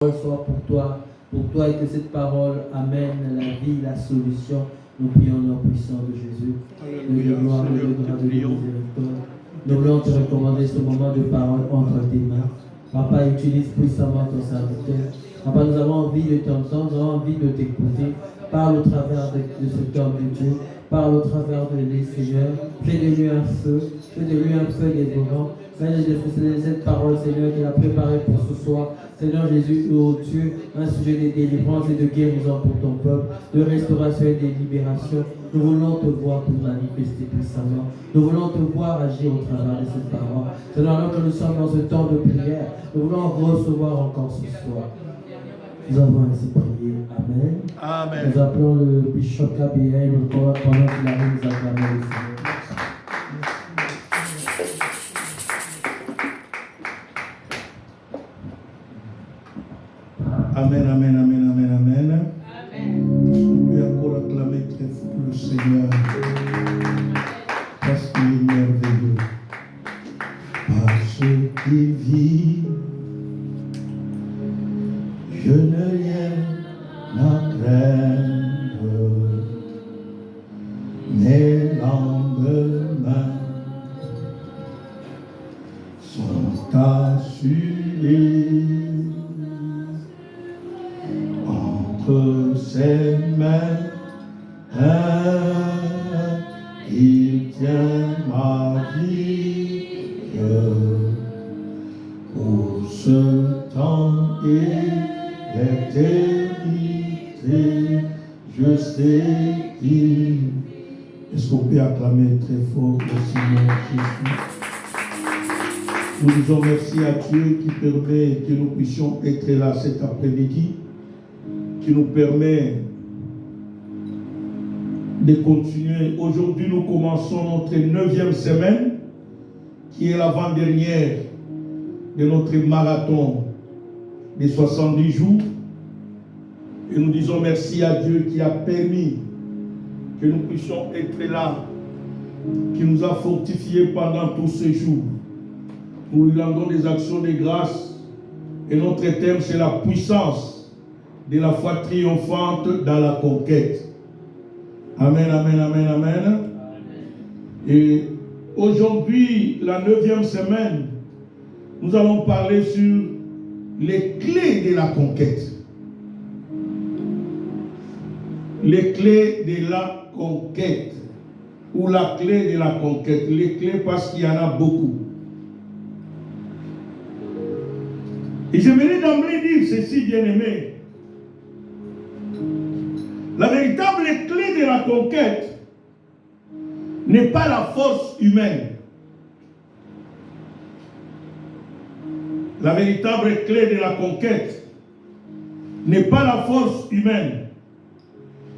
soit pour toi et que cette parole amène la vie, la solution. Nous prions au nom puissant de Jésus. Alléluia, de gloire, Seigneur, de grâce, te de prions. miséricorde. Nous voulons te recommander ce moment de parole entre tes mains. Papa, utilise puissamment ton serviteur. Papa, nous avons envie de t'entendre, nous avons envie de t'écouter. Parle au travers de cet homme de Dieu. Parle au travers de lui, Seigneur. Fais de lui un feu. Fais de lui un feu dévorant. Fais de cette parole, Seigneur, qu'il a préparée pour ce soir. Seigneur Jésus, ô Dieu, un sujet de délivrance et de guérison pour ton peuple, de restauration et de libération. Nous voulons te voir te manifester puissamment. Nous voulons te voir agir au travers de cette parole. Seigneur, alors que nous sommes dans ce temps de prière, nous voulons recevoir encore ce soir. Nous avons ainsi prié. Amen. Amen. Nous appelons le bishop Gabriel pendant qu'il arrive nous acclamer le Seigneur. Amen, amen, amen, amen, amen. Amen. Et encore acclamer très fort le Seigneur. Parce qu'il est merveilleux. Parce qu'il vit, je n'ai rien à craindre. Mes lendemains sont assurés. Entre ses mains, il tient ma vie. Pour ce temps et l'éternité, je sais qu'il. Est-ce qu'on peut acclamer très fort le Seigneur Jésus? Nous disons merci à Dieu qui permet que nous puissions être là cet après-midi, qui nous permet de continuer. Aujourd'hui, nous commençons notre 9e semaine, qui est l'avant-dernière de notre marathon de 70 jours. Et nous disons merci à Dieu qui a permis que nous puissions être là, qui nous a fortifiés pendant tous ces jours. Nous lui rendons des actions de grâce. Et notre thème, c'est la puissance de la foi triomphante dans la conquête. Amen, amen, amen, amen. Et aujourd'hui, la 9e semaine, nous allons parler sur les clés de la conquête. Les clés de la conquête. Ou la clé de la conquête. Les clés parce qu'il y en a beaucoup. Et j'aimerais d'emblée dire ceci, bien-aimé. La véritable clé de la conquête n'est pas la force humaine. La véritable clé de la conquête n'est pas la force humaine,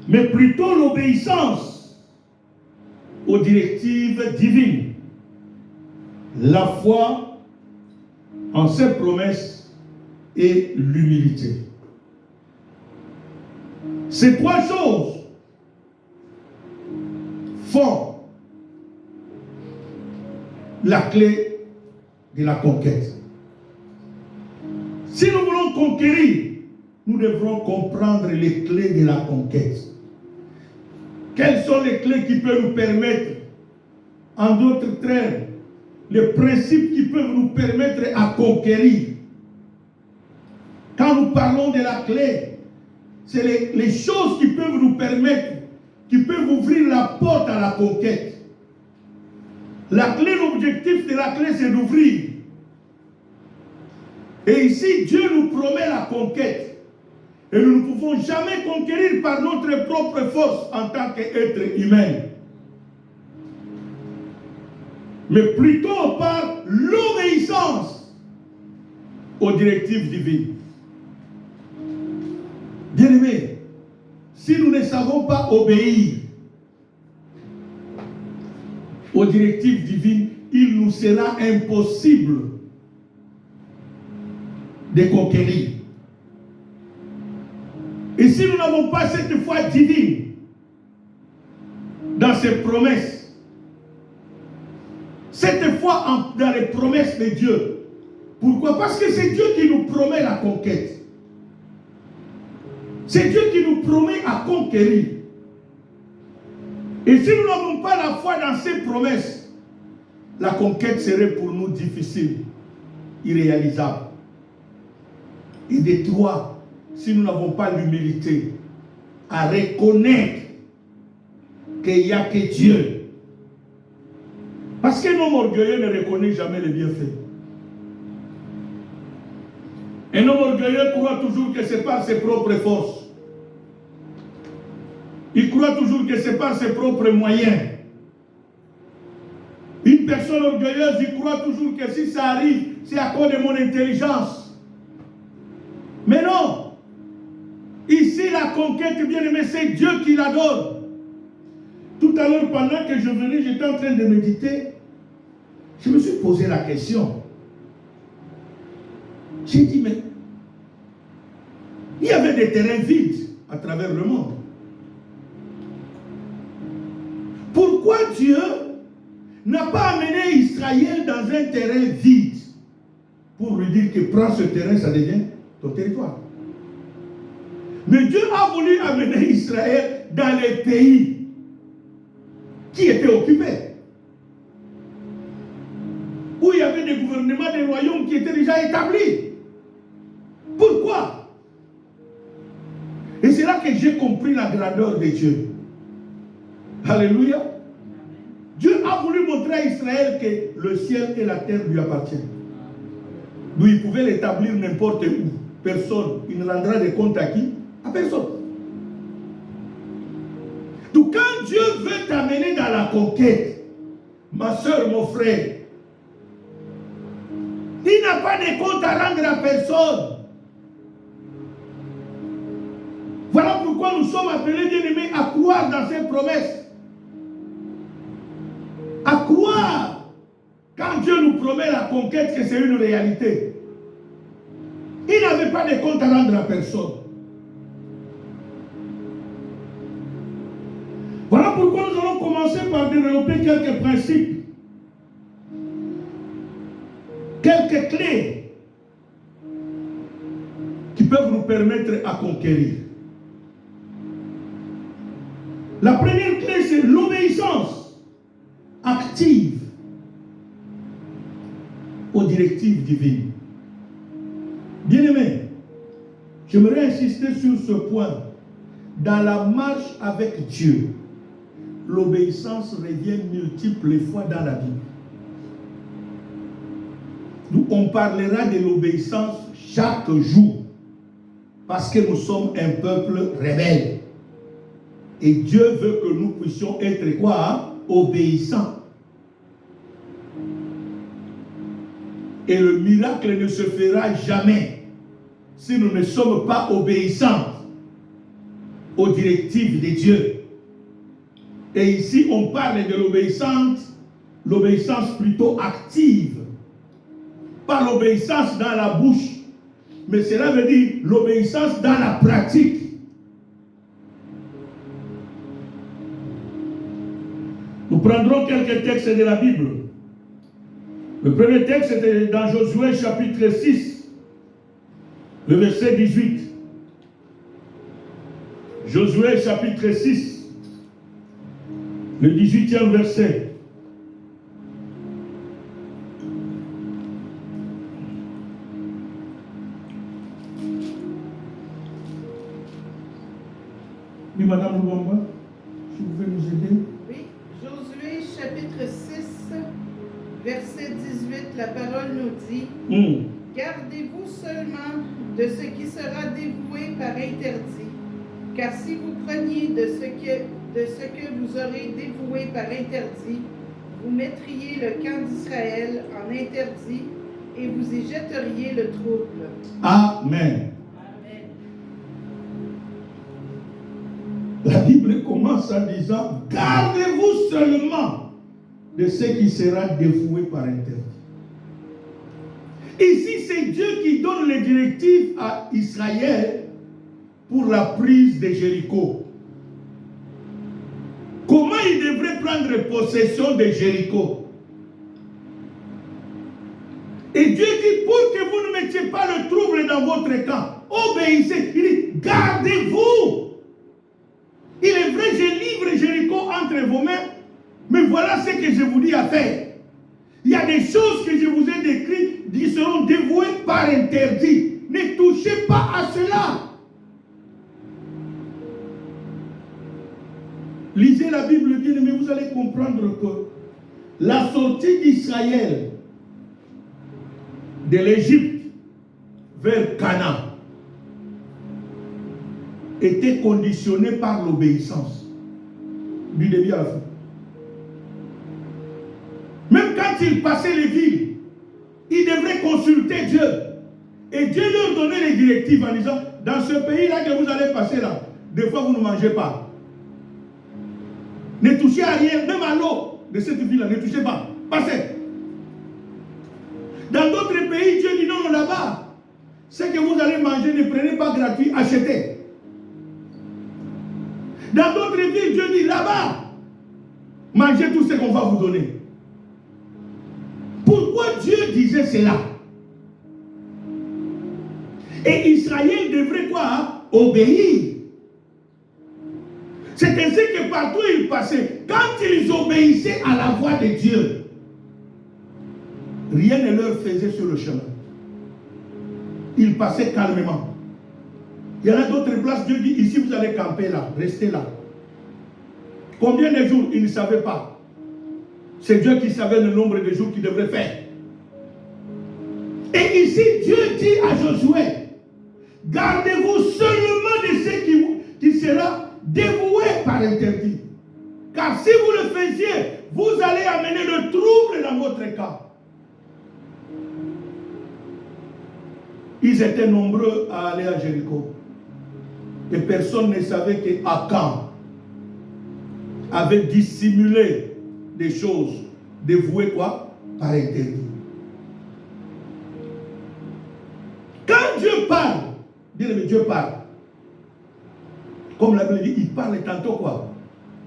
mais plutôt l'obéissance aux directives divines, la foi en ses promesses et l'humilité. Ces trois choses font la clé de la conquête. Si nous voulons conquérir, nous devrons comprendre les clés de la conquête. Quelles sont les clés qui peuvent nous permettre, en d'autres termes, les principes qui peuvent nous permettre à conquérir? Quand nous parlons de la clé, c'est les choses qui peuvent nous permettre, qui peuvent ouvrir la porte à la conquête. La clé, l'objectif de la clé, c'est d'ouvrir. Et ici, Dieu nous promet la conquête. Et nous ne pouvons jamais conquérir par notre propre force en tant qu'être humain. Mais plutôt par l'obéissance aux directives divines. Bien-aimés, si nous ne savons pas obéir aux directives divines, il nous sera impossible de conquérir. Et si nous n'avons pas cette foi divine dans ses promesses, cette foi dans les promesses de Dieu, pourquoi? Parce que c'est Dieu qui nous promet la conquête. C'est Dieu qui nous promet à conquérir. Et si nous n'avons pas la foi dans ses promesses, la conquête serait pour nous difficile, irréalisable. Et de toi, si nous n'avons pas l'humilité à reconnaître qu'il n'y a que Dieu. Parce qu'un homme orgueilleux ne reconnaît jamais les bienfaits. Un homme orgueilleux croit toujours que c'est par ses propres forces. Il croit toujours que c'est par ses propres moyens. Une personne orgueilleuse, il croit toujours que si ça arrive, c'est à cause de mon intelligence. Mais non. Ici, la conquête, bien aimé, c'est Dieu qui la donne. Tout à l'heure, pendant que je venais, j'étais en train de méditer. Je me suis posé la question. J'ai dit, mais il y avait des terrains vides à travers le monde. Pourquoi Dieu n'a pas amené Israël dans un terrain vide pour lui dire que prends ce terrain, ça devient ton territoire? Mais Dieu a voulu amener Israël dans les pays qui étaient occupés, où il y avait des gouvernements, des royaumes qui étaient déjà établis. Pourquoi? Et c'est là que j'ai compris la grandeur de Dieu. Alléluia. Dieu a voulu montrer à Israël que le ciel et la terre lui appartiennent. D'où il pouvait l'établir n'importe où. Personne. Il ne rendra des comptes à qui? À personne. Donc quand Dieu veut t'amener dans la conquête, ma soeur, mon frère, il n'a pas de compte à rendre à personne. Voilà pourquoi nous sommes appelés, bien-aimés, à croire dans ses promesses. À croire, quand Dieu nous promet la conquête, que c'est une réalité. Il n'avait pas de compte à rendre à personne. Voilà pourquoi nous allons commencer par développer quelques principes, quelques clés qui peuvent nous permettre à conquérir. La première clé, c'est l'obéissance active aux directives divines. Bien-aimés, j'aimerais insister sur ce point. Dans la marche avec Dieu, l'obéissance revient multiples fois dans la Bible. Nous, on parlera de l'obéissance chaque jour, parce que nous sommes un peuple rebelle. Et Dieu veut que nous puissions être quoi? Obéissants. Et le miracle ne se fera jamais si nous ne sommes pas obéissants aux directives de Dieu. Et ici, on parle de l'obéissance plutôt active. Pas l'obéissance dans la bouche, mais cela veut dire l'obéissance dans la pratique. Nous prendrons quelques textes de la Bible. Le premier texte était dans Josué chapitre 6, le verset 18. Josué chapitre 6, le 18e verset. Oui, Madame Loubamba, si vous pouvez nous aider. Oui, Josué chapitre 6, verset 18, la parole nous dit Gardez-vous seulement de ce qui sera dévoué par interdit, car si vous preniez de ce que vous aurez dévoué par interdit, vous mettriez le camp d'Israël en interdit et vous y jetteriez le trouble. Amen. La Bible commence en disant, gardez-vous seulement de ce qui sera dévoué par interdit. Ici, c'est Dieu qui donne les directives à Israël pour la prise de Jéricho. Comment il devrait prendre possession de Jéricho? Et Dieu dit, pour que vous ne mettiez pas le trouble dans votre camp, obéissez. Il dit, gardez-vous. Il est vrai, je livre Jéricho entre vos mains, mais voilà ce que je vous dis à faire. Il y a des choses que je vous ai décrites qui seront dévouées par interdit. Ne touchez pas à cela. Lisez la Bible bien, mais vous allez comprendre que la sortie d'Israël de l'Égypte vers Canaan était conditionnée par l'obéissance du début à la fin. Même quand ils passaient les villes, ils devraient consulter Dieu. Et Dieu leur donnait les directives en disant, dans ce pays-là que vous allez passer là, des fois vous ne mangez pas. Ne touchez à rien, même à l'eau de cette ville-là, ne touchez pas. Passez. Dans d'autres pays, Dieu dit non, là-bas, ce que vous allez manger, ne prenez pas gratuit, achetez. Dans d'autres villes, Dieu dit là-bas, mangez tout ce qu'on va vous donner. Pourquoi Dieu disait cela? Et Israël devrait quoi? Obéir. C'est ainsi que partout ils passaient, quand ils obéissaient à la voix de Dieu, rien ne leur faisait sur le chemin. Ils passaient calmement. Il y en a d'autres places, Dieu dit, ici vous allez camper là, restez là. Combien de jours? Ils ne savaient pas. C'est Dieu qui savait le nombre de jours qu'ils devraient faire. Et ici, Dieu dit à Josué, gardez-vous seulement de ce qui sera dévoué par interdit. Car si vous le faisiez, vous allez amener le trouble dans votre cas. Ils étaient nombreux à aller à Jéricho. Et personne ne savait qu'Akan avait dissimulé des choses dévouées quoi? Par interdit. Quand Dieu parle, Dieu parle. Comme la Bible dit, il parle tantôt quoi?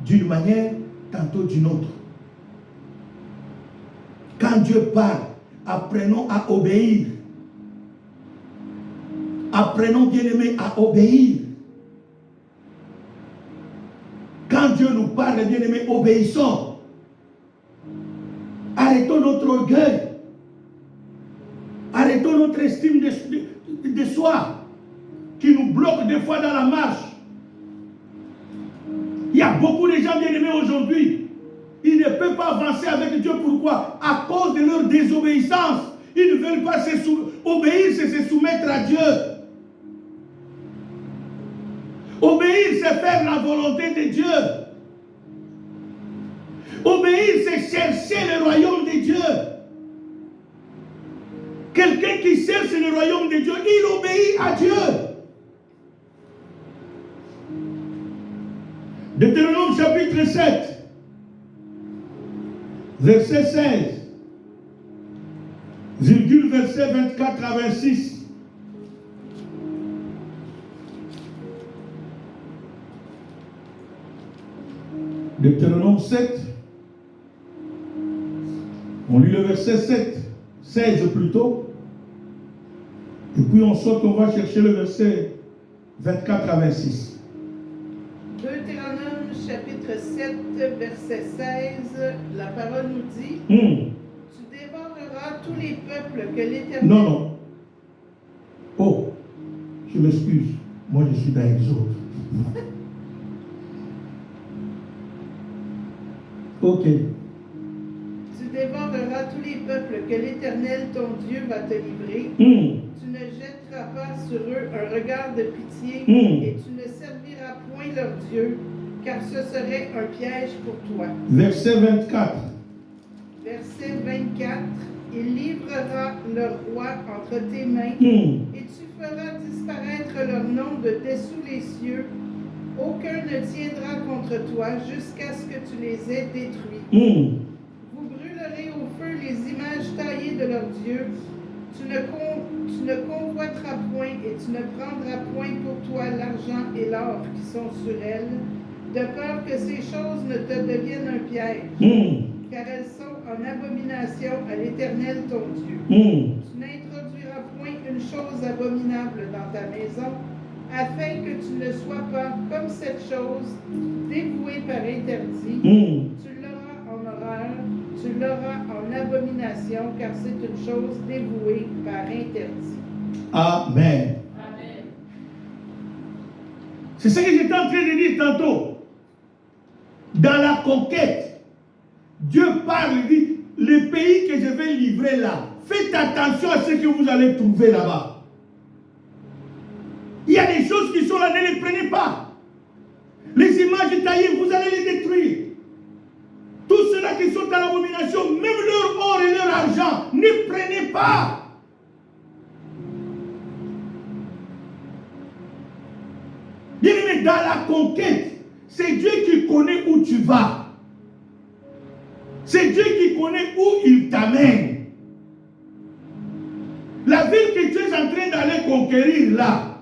D'une manière, tantôt d'une autre. Quand Dieu parle, apprenons à obéir. Apprenons, bien-aimés, à obéir. Quand Dieu nous parle, bien-aimés, obéissons. Arrêtons notre orgueil. Arrêtons notre estime de soi qui nous bloque des fois dans la marche. Il y a beaucoup de gens bien-aimés aujourd'hui. Ils ne peuvent pas avancer avec Dieu. Pourquoi? À cause de leur désobéissance. Ils ne veulent pas obéir, c'est se soumettre à Dieu. Obéir, c'est faire la volonté de Dieu. Obéir, c'est chercher le royaume de Dieu. Quelqu'un qui cherche le royaume de Dieu, il obéit à Dieu. Deutéronome chapitre 7, verset 16, virgule verset 24 à 26. Deutéronome 7, on lit le verset 7, 16 plutôt, et puis on saute, on va chercher le verset 24 à 26. Deutéronome chapitre 7, verset 16, la parole nous dit, tu dévoreras tous les peuples que l'Éternel... Non. Oh, je m'excuse, moi je suis dans Exode. Ok. Tu dévoreras tous les peuples que l'Éternel, ton Dieu, va te livrer. Tu ne jetteras pas sur eux un regard de pitié et tu ne serviras point leur Dieu, car ce serait un piège pour toi. Verset 24. Verset 24. Il livrera leur roi entre tes mains et tu feras disparaître leur nom de dessous les cieux. Aucun ne tiendra contre toi jusqu'à ce que tu les aies détruits. Vous brûlerez au feu les images taillées de leur Dieu. Tu ne convoiteras point et tu ne prendras point pour toi l'argent et l'or qui sont sur elles, de peur que ces choses ne te deviennent un piège, car elles sont en abomination à l'Éternel ton Dieu. Tu n'introduiras point une chose abominable dans ta maison, afin que tu ne sois pas comme cette chose dévouée par interdit. Tu l'auras en horreur, tu l'auras en abomination, car c'est une chose dévouée par interdit. Amen. Amen. C'est ce que j'étais en train de dire tantôt. Dans la conquête, Dieu parle, il dit, le pays que je vais livrer là, faites attention à ce que vous allez trouver là-bas. Il y a des choses qui sont là, ne les prenez pas. Les images taillées, vous allez les détruire. Tous ceux-là qui sont à l'abomination, même leur or et leur argent, ne prenez pas. Bien-aimé, dans la conquête, c'est Dieu qui connaît où tu vas. C'est Dieu qui connaît où il t'amène. La ville que tu es en train d'aller conquérir là,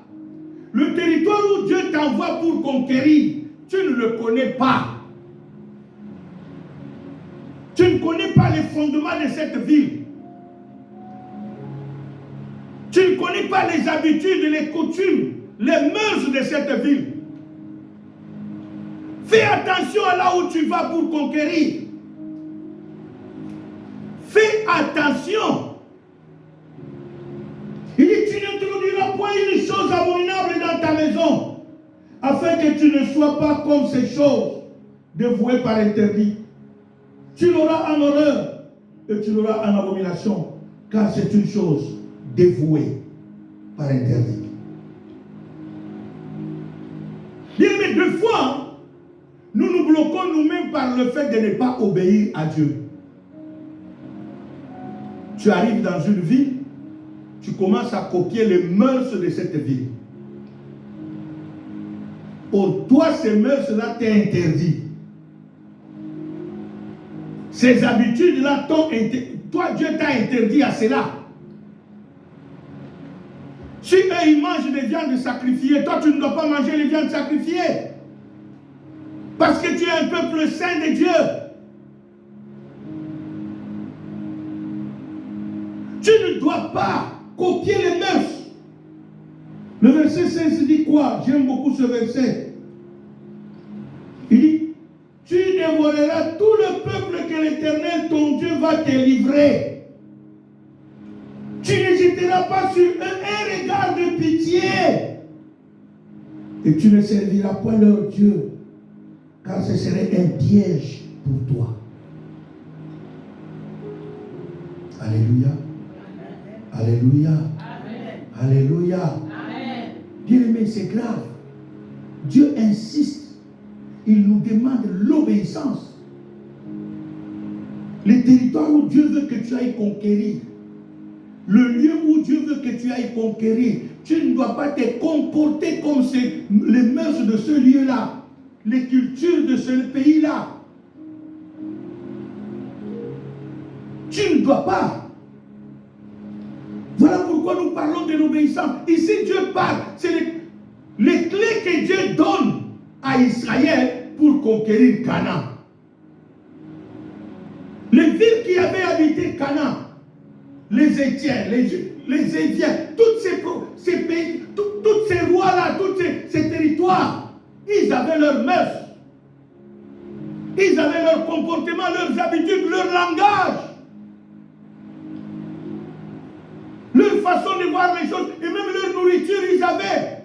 le territoire où Dieu t'envoie pour conquérir, tu ne le connais pas. Tu ne connais pas les fondements de cette ville. Tu ne connais pas les habitudes, les coutumes, les mœurs de cette ville. Fais attention à là où tu vas pour conquérir. Fais attention. Il dit, tu n'introduiras point une chose abominable dans ta maison, afin que tu ne sois pas comme ces choses dévouées par interdit. Tu l'auras en horreur et tu l'auras en abomination, car c'est une chose dévouée par interdit. Bien, mais deux fois, nous nous bloquons nous-mêmes par le fait de ne pas obéir à Dieu. Tu arrives dans une ville, tu commences à copier les mœurs de cette ville. Or, toi, ces mœurs-là t'est interdit. Ces habitudes-là, toi, Dieu t'a interdit à cela. Si eux, ils mangent des viandes sacrifiées, toi, tu ne dois pas manger les viandes sacrifiées. Parce que tu es un peuple saint de Dieu. Tu ne dois pas copier les mœurs. Le verset 16 dit quoi? J'aime beaucoup ce verset. Il dit, tu dévoreras tout le peuple que l'Éternel, ton Dieu, va te livrer. Tu n'hésiteras pas sur un regard de pitié. Et tu ne serviras point leur Dieu, car ce serait un piège pour toi. Alléluia. Alléluia. Amen. Alléluia. Amen. Bien-aimé, c'est grave. Dieu insiste. Il nous demande l'obéissance. Le territoire où Dieu veut que tu ailles conquérir, le lieu où Dieu veut que tu ailles conquérir, tu ne dois pas te comporter comme les mœurs de ce lieu-là, les cultures de ce pays-là. Tu ne dois pas. Voilà pourquoi nous parlons de l'obéissance. Ici, Dieu parle. C'est les clés que Dieu donne à Israël pour conquérir Canaan. Les villes qui avaient habité Canaan, les Étiens, les Éviens, tous ces pays, tous ces rois-là, tous ces territoires, ils avaient leurs mœurs. Ils avaient leur comportement, leurs habitudes, leur langage. Leur façon de voir les choses, et même leur nourriture, ils avaient.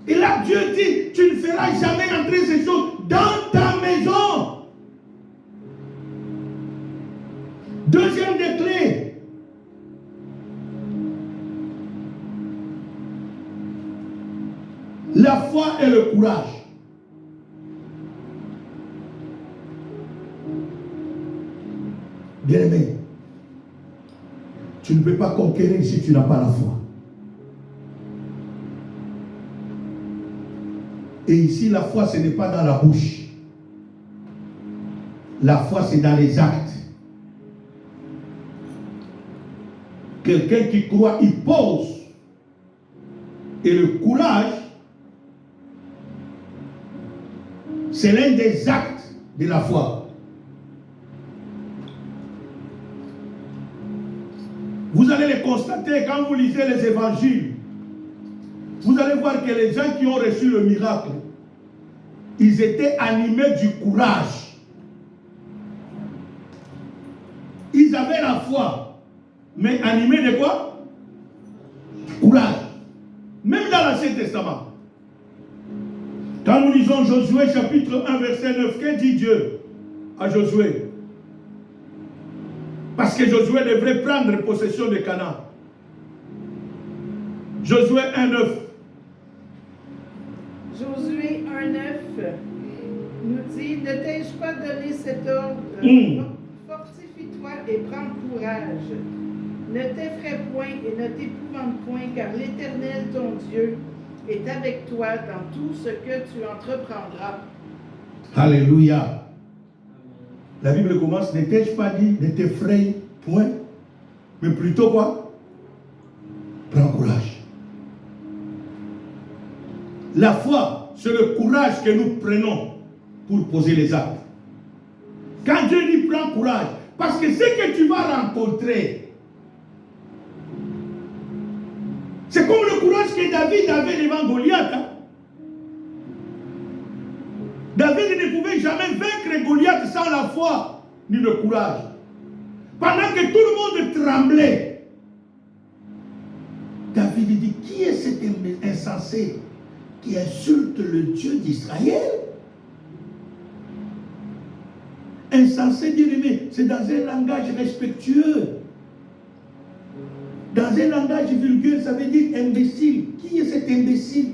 Et là, Dieu dit, tu ne feras jamais entrer ces choses dans ta maison. Deuxième des clés. La foi et le courage. Bien-aimé, tu ne peux pas conquérir si tu n'as pas la foi. Et ici, la foi, ce n'est pas dans la bouche. La foi, c'est dans les actes. Quelqu'un qui croit, il pose. Et le courage, c'est l'un des actes de la foi. Vous allez les constater quand vous lisez les évangiles. Vous allez voir que les gens qui ont reçu le miracle, ils étaient animés du courage. Ils avaient la foi, mais animés de quoi? Courage. Même dans l'Ancien Testament. Quand nous lisons Josué chapitre 1 verset 9, que dit Dieu à Josué? Parce que Josué devrait prendre possession de Canaan. Josué 1, 9. Josué 1, 9 nous dit, ne t'ai-je pas donné cet ordre? Fortifie-toi et prends courage. Ne t'effraie point et ne t'épouvante point, car l'Éternel, ton Dieu, est avec toi dans tout ce que tu entreprendras. Alléluia. La Bible commence, ne t'ai-je pas dit, ne t'effraie point, mais plutôt quoi? Prends courage. La foi, c'est le courage que nous prenons pour poser les actes. Quand Dieu dit prends courage, parce que ce que tu vas rencontrer, c'est comme le courage que David avait devant Goliath. Hein? David ne pouvait jamais vaincre Goliath sans la foi ni le courage. Pendant que tout le monde tremblait, David dit, qui est cet insensé qui insulte le Dieu d'Israël? Insensé, bien aimé, c'est dans un langage respectueux. Dans un langage vulgaire, ça veut dire imbécile. Qui est cet imbécile?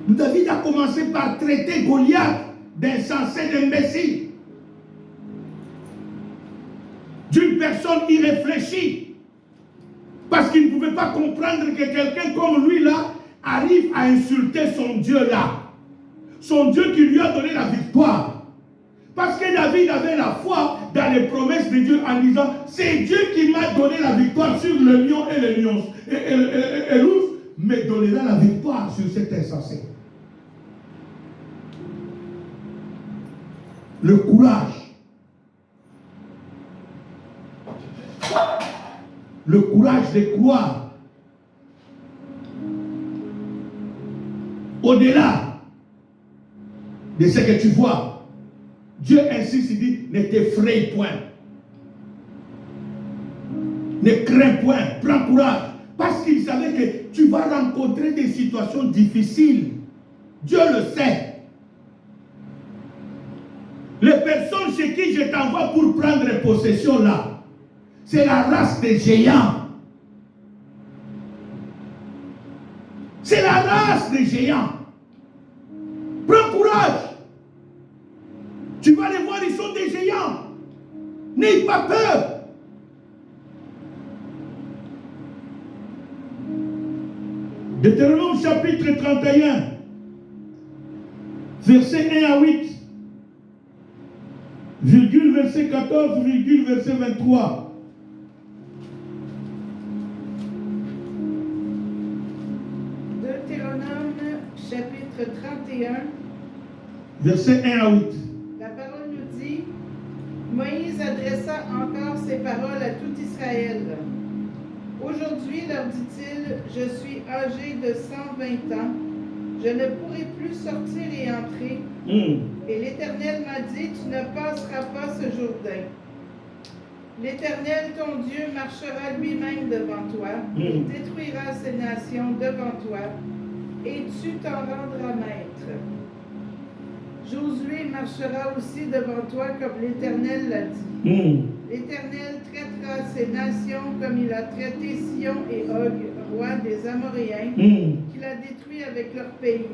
David a commencé par traiter Goliath d'insensé, d'imbécile. D'une personne irréfléchie. Parce qu'il ne pouvait pas comprendre que quelqu'un comme lui là arrive à insulter son Dieu là. Son Dieu qui lui a donné la victoire. Parce que David avait la foi dans les promesses de Dieu en disant, c'est Dieu qui m'a donné la victoire sur le lion et le lion. Et l'ours me donnera la victoire sur cet insensé. Le courage. Le courage de croire. Au-delà de ce que tu vois. Dieu insiste, il dit, ne t'effraie point. Ne crains point, prends courage. Parce qu'il savait que tu vas rencontrer des situations difficiles. Dieu le sait. Les personnes chez qui je t'envoie pour prendre possession là, c'est la race des géants. C'est la race des géants. Prends courage. Tu vas les voir, ils sont des géants. N'aie pas peur. Deutéronome chapitre 31, verset 1 à 8, virgule verset 14, virgule verset 23. Deutéronome chapitre 31, verset 1 à 8. La parole nous dit, Moïse adressa encore ces paroles à tout Israël. Aujourd'hui, leur dit-il, je suis âgé de 120 ans, je ne pourrai plus sortir et entrer. Et l'Éternel m'a dit, tu ne passeras pas ce Jourdain. L'Éternel, ton Dieu, marchera lui-même devant toi, et détruira ces nations devant toi, et tu t'en rendras maître. Josué marchera aussi devant toi comme l'Éternel l'a dit. L'Éternel traitera ces nations comme il a traité Sion et Og, roi des Amoréens, qu'il a détruits avec leur pays.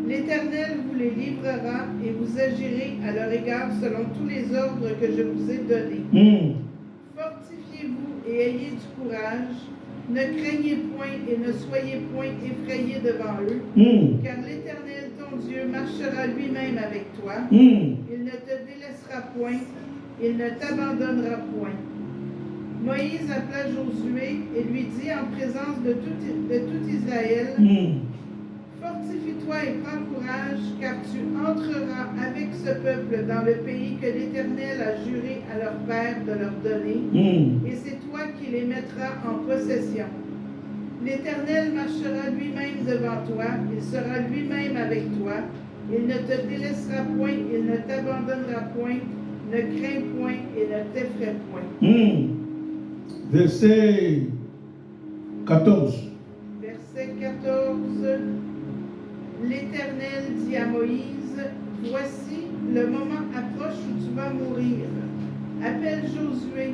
L'Éternel vous les livrera et vous agirez à leur égard selon tous les ordres que je vous ai donnés. Fortifiez-vous et ayez du courage. Ne craignez point et ne soyez point effrayés devant eux, car l'Éternel, ton Dieu, marchera lui-même avec toi. Il ne te délaissera point, il ne t'abandonnera point. Moïse appela Josué et lui dit en présence de tout Israël, fortifie-toi et prends courage, car tu entreras avec ce peuple dans le pays que l'Éternel a juré à leur père de leur donner. Et c'est toi qui qui les mettra en possession. L'Éternel marchera lui-même devant toi, il sera lui-même avec toi, il ne te délaissera point, il ne t'abandonnera point, ne crains point et ne t'effraie point. Verset 14. Verset 14. L'Éternel dit à Moïse, voici, le moment approche où tu vas mourir. Appelle Josué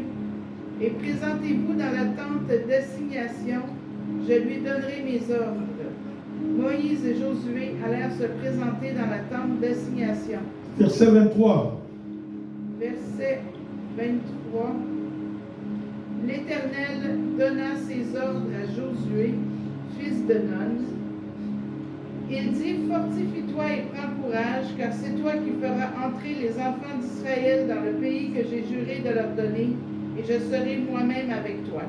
et présentez-vous dans la tente d'assignation. Je lui donnerai mes ordres. Moïse et Josué allèrent se présenter dans la tente d'assignation. Verset 23. Verset 23. L'Éternel donna ses ordres à Josué, fils de Nun. Il dit, fortifie-toi et prends courage, car c'est toi qui feras entrer les enfants d'Israël dans le pays que j'ai juré de leur donner, et je serai moi-même avec toi.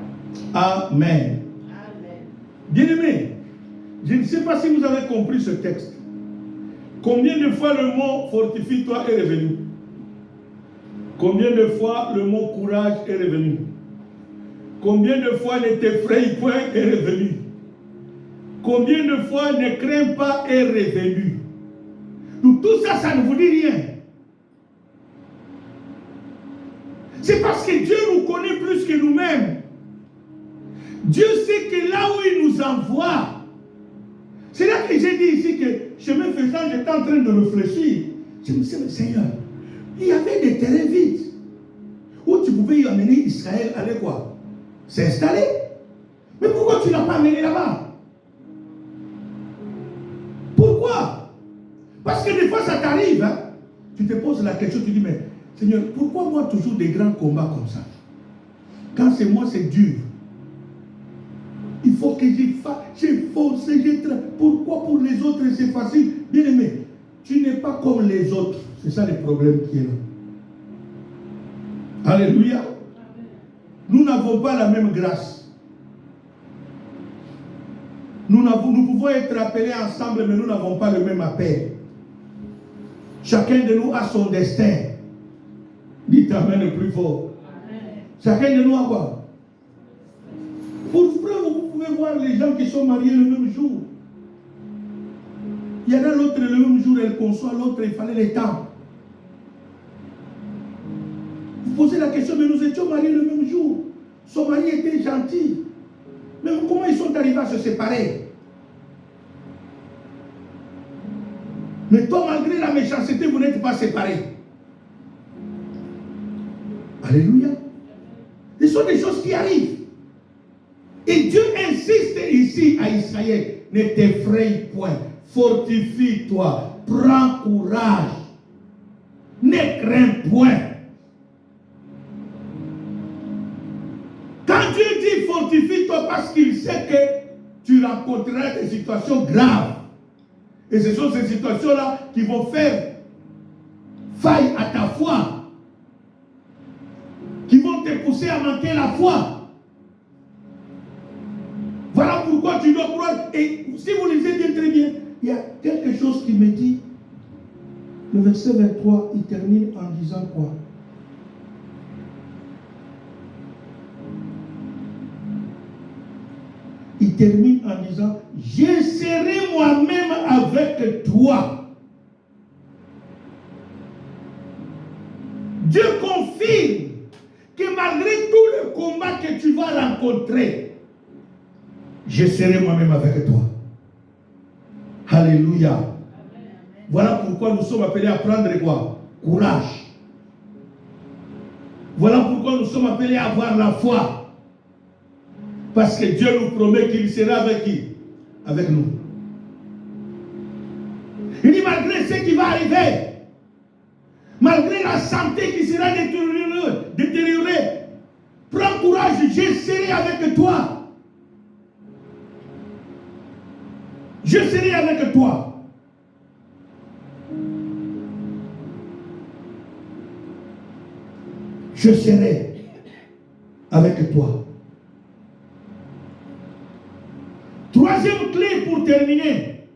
Amen. Amen. Bien-aimés, je ne sais pas si vous avez compris ce texte. Combien de fois le mot fortifie-toi est revenu? Combien de fois le mot courage est revenu? Combien de fois ne t'effraie point est revenu? Combien de fois ne crains pas est revenu? Donc tout ça, ça ne vous dit rien. C'est parce que Dieu nous connaît plus que nous-mêmes. Dieu sait que là où il nous envoie, c'est là que j'ai dit ici que chemin faisant, j'étais en train de réfléchir. Je me suis dit, Seigneur, il y avait des terrains vides où tu pouvais y amener Israël, aller quoi? S'installer. Mais pourquoi tu ne l'as pas amené là-bas? Pourquoi? Parce que des fois ça t'arrive, hein? Tu te poses la question, tu dis, mais Seigneur, pourquoi moi toujours des grands combats comme ça? Quand c'est moi, c'est dur. Il faut que j'ai forcé, j'ai travaillé. Pourquoi pour les autres c'est facile? Bien aimé, tu n'es pas comme les autres. C'est ça le problème qui est là. Alléluia. Nous n'avons pas la même grâce. Nous pouvons être appelés ensemble, mais nous n'avons pas le même appel. Chacun de nous a son destin. Dites Amen le plus fort. Amen. Chacun de nous a quoi? Pour preuve, vous pouvez voir les gens qui sont mariés le même jour. Il y en a l'autre le même jour, elle conçoit, l'autre il fallait les temps. Vous posez la question, mais nous étions mariés le même jour. Son mari était gentil. Mais comment ils sont arrivés à se séparer? Mais toi, malgré la méchanceté, vous n'êtes pas séparés. Alléluia. Ce sont des choses qui arrivent. Et Dieu insiste ici à Israël, ne t'effraie point, fortifie-toi, prends courage, ne crains point. Quand Dieu dit fortifie-toi, parce qu'il sait que tu rencontreras des situations graves. Et ce sont ces situations-là qui vont faire faille à ta foi, qui vont te pousser à manquer la foi. Voilà pourquoi tu dois croire. Et si vous lisez bien très bien, il y a quelque chose qui me dit, le verset 23, il termine en disant quoi? Il termine en disant, je serai moi-même avec toi. Dieu confirme que malgré tout le combat que tu vas rencontrer, je serai moi-même avec toi. Alléluia. Amen. Voilà pourquoi nous sommes appelés à prendre quoi? Courage. Voilà pourquoi nous sommes appelés à avoir la foi. Parce que Dieu nous promet qu'il sera avec qui? Avec nous. Il dit malgré ce qui va arriver, malgré la santé qui sera détériorée, prends courage, je serai avec toi. Je serai avec toi. Je serai avec toi. Troisième clé pour terminer.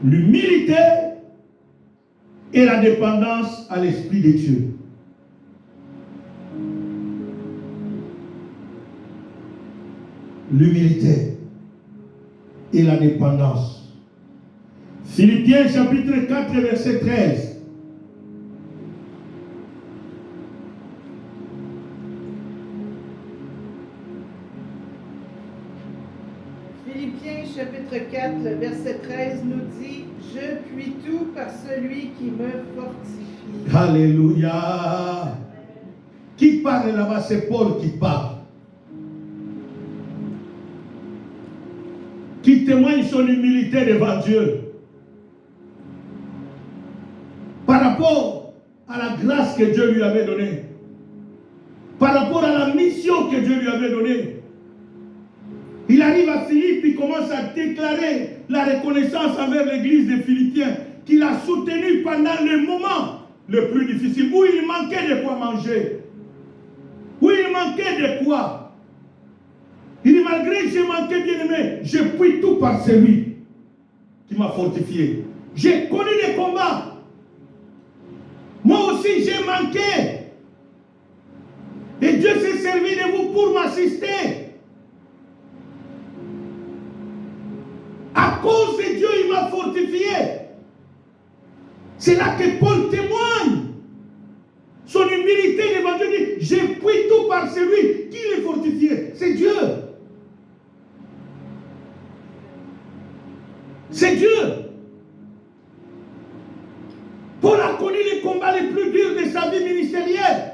L'humilité et la dépendance à l'Esprit de Dieu. l'humilité et la dépendance. Philippiens chapitre 4, verset 13. Philippiens chapitre 4, le verset 13 nous dit « Je puis tout par celui qui me fortifie. » Alléluia. Qui parle là-bas? C'est Paul qui parle. Qui témoigne son humilité devant Dieu. Par rapport à la grâce que Dieu lui avait donnée. Par rapport à la mission que Dieu lui avait donnée. Il arrive à Philippe, il commence à déclarer la reconnaissance envers l'église des Philippiens qu'il a soutenu pendant le moment le plus difficile, où il manquait de quoi manger, où il manquait de quoi. Il dit, malgré que j'ai manqué, bien aimé, je puis tout par celui qui m'a fortifié. J'ai connu des combats. Moi aussi, j'ai manqué. Et Dieu s'est servi de vous pour m'assister. À cause de Dieu, il m'a fortifié. C'est là que Paul témoigne. Son humilité devant Dieu dit, j'ai pris tout par celui qui l'est fortifié. C'est Dieu. C'est Dieu. Paul a connu les combats les plus durs de sa vie ministérielle.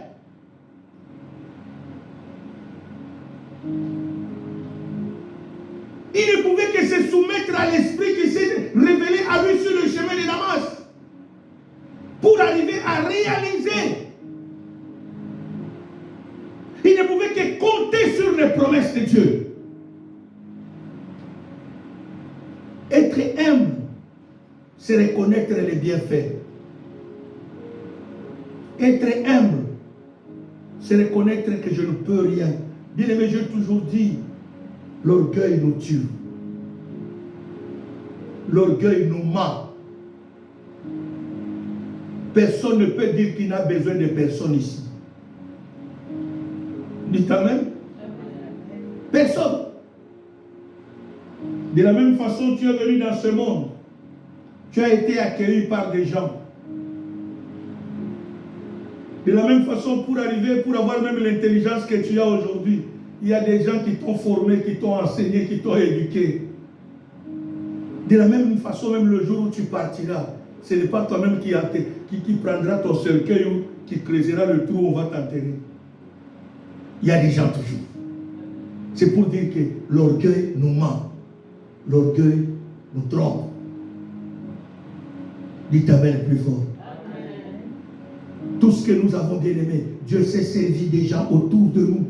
Il ne pouvait que se soumettre à l'esprit qui s'est révélé à lui sur le chemin de Damas pour arriver à réaliser. Il ne pouvait que compter sur les promesses de Dieu. Être humble, c'est reconnaître les bienfaits. Être humble, c'est reconnaître que je ne peux rien. Bien aimé, j'ai toujours dit, l'orgueil nous tue. L'orgueil nous ment. Personne ne peut dire qu'il n'a besoin de personne ici. Dites Amen. Personne. De la même façon, tu es venu dans ce monde. Tu as été accueilli par des gens. De la même façon, pour arriver, pour avoir même l'intelligence que tu as aujourd'hui, il y a des gens qui t'ont formé, qui t'ont enseigné, qui t'ont éduqué. De la même façon, même le jour où tu partiras, ce n'est pas toi-même qui prendra ton cercueil ou qui creusera le trou où on va t'enterrer. Il y a des gens toujours. C'est pour dire que l'orgueil nous ment. L'orgueil nous trompe. Dites Amen le plus fort. Amen. Tout ce que nous avons bien aimé, Dieu s'est servi des gens autour de nous